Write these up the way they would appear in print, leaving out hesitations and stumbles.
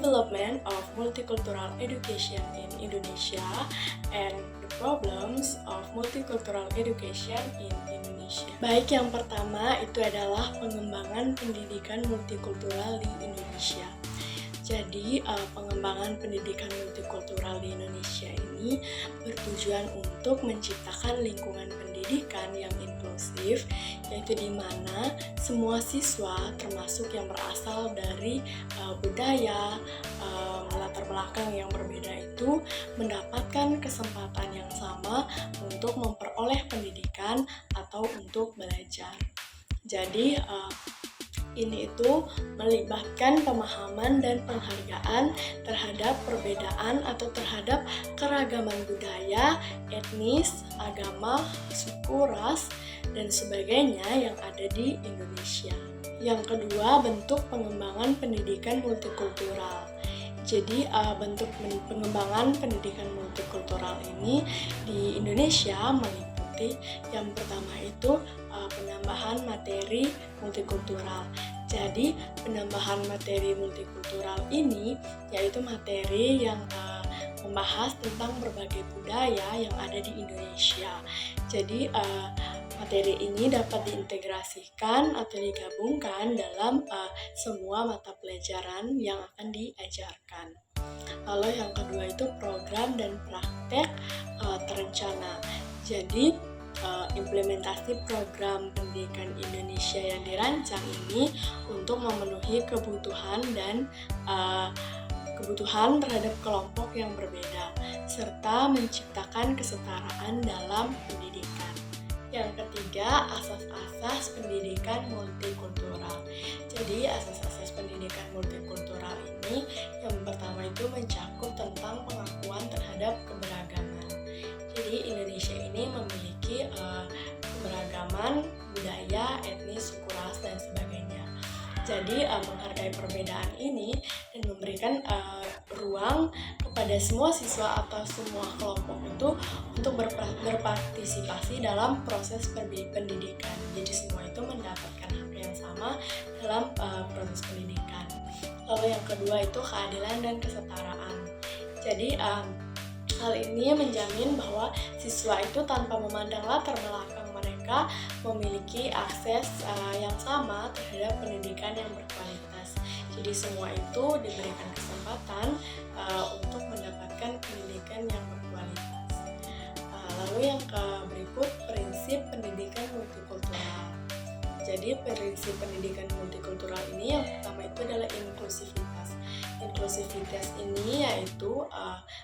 development of multicultural education in Indonesia and the problems of multicultural education in Indonesia. Baik, yang pertama itu adalah pengembangan pendidikan multikultural di Indonesia. Jadi, pengembangan pendidikan multikultural di Indonesia ini bertujuan untuk menciptakan lingkungan pendidikan yang inklusif, yaitu di mana semua siswa, termasuk yang berasal dari budaya, latar belakang yang berbeda itu, mendapatkan kesempatan yang sama untuk memperoleh pendidikan atau untuk belajar. Jadi, ini itu melibatkan pemahaman dan penghargaan terhadap perbedaan atau terhadap keragaman budaya, etnis, agama, suku, ras, dan sebagainya yang ada di Indonesia. Yang kedua, bentuk pengembangan pendidikan multikultural. Jadi, bentuk pengembangan pendidikan multikultural ini di Indonesia meliputi yang pertama itu penambahan materi multikultural. Jadi, penambahan materi multikultural ini yaitu materi yang membahas tentang berbagai budaya yang ada di Indonesia. Jadi, materi ini dapat diintegrasikan atau digabungkan dalam semua mata pelajaran yang akan diajarkan. Lalu yang kedua itu program dan praktek terencana. Jadi, implementasi program pendidikan Indonesia yang dirancang ini untuk memenuhi kebutuhan dan kebutuhan terhadap kelompok yang berbeda, serta menciptakan kesetaraan dalam pendidikan. Yang ketiga, asas-asas pendidikan multikultural. Jadi, asas-asas pendidikan multikultural ini yang pertama itu mencakup tentang pengakuan terhadap keberagaman. Jadi, Indonesia ini memiliki keberagaman budaya, etnis, suku, ras, dan sebagainya. Jadi, menghargai perbedaan ini dan memberikan ruang kepada semua siswa atau semua kelompok itu untuk berpartisipasi dalam proses pendidikan. Jadi, semua itu mendapatkan hak yang sama dalam proses pendidikan. Lalu yang kedua itu keadilan dan kesetaraan. Jadi, hal ini menjamin bahwa siswa itu tanpa memandang latar belakang mereka memiliki akses yang sama terhadap pendidikan yang berkualitas. Jadi semua itu diberikan kesempatan untuk mendapatkan pendidikan yang berkualitas. Lalu yang berikut, prinsip pendidikan multikultural. Jadi prinsip pendidikan multikultural ini yang pertama itu adalah inklusivitas. Inklusivitas ini yaitu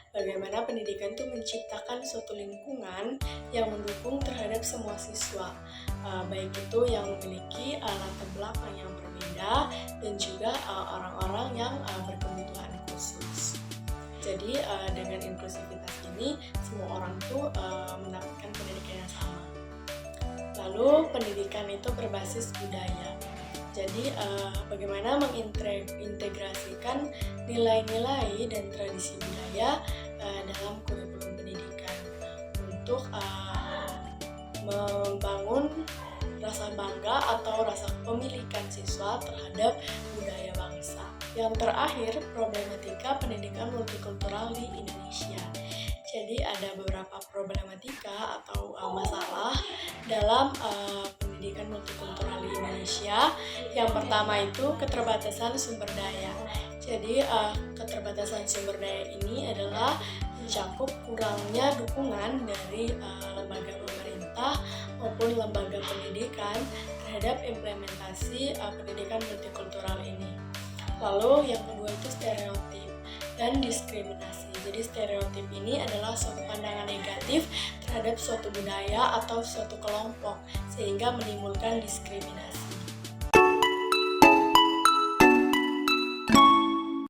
bagaimana pendidikan itu menciptakan suatu lingkungan yang mendukung terhadap semua siswa, baik itu yang memiliki latar belakang yang berbeda dan juga orang-orang yang berkebutuhan khusus. Jadi dengan inklusivitas ini semua orang tuh mendapatkan pendidikan yang sama. Lalu pendidikan itu berbasis budaya. Jadi bagaimana mengintegrasikan nilai-nilai dan tradisi budaya dalam kurikulum pendidikan untuk membangun rasa bangga atau rasa kepemilikan siswa terhadap budaya bangsa. Yang terakhir, problematika pendidikan multikultural di Indonesia. Jadi ada beberapa problematika atau masalah dalam pendidikan multikultural di Indonesia. Yang pertama itu keterbatasan sumber daya. Jadi keterbatasan sumber daya ini adalah mencakup kurangnya dukungan dari lembaga pemerintah maupun lembaga pendidikan terhadap implementasi pendidikan multikultural ini. Lalu yang kedua itu stereotip dan diskriminasi. Jadi stereotip ini adalah suatu pandangan negatif terhadap suatu budaya atau suatu kelompok sehingga menimbulkan diskriminasi.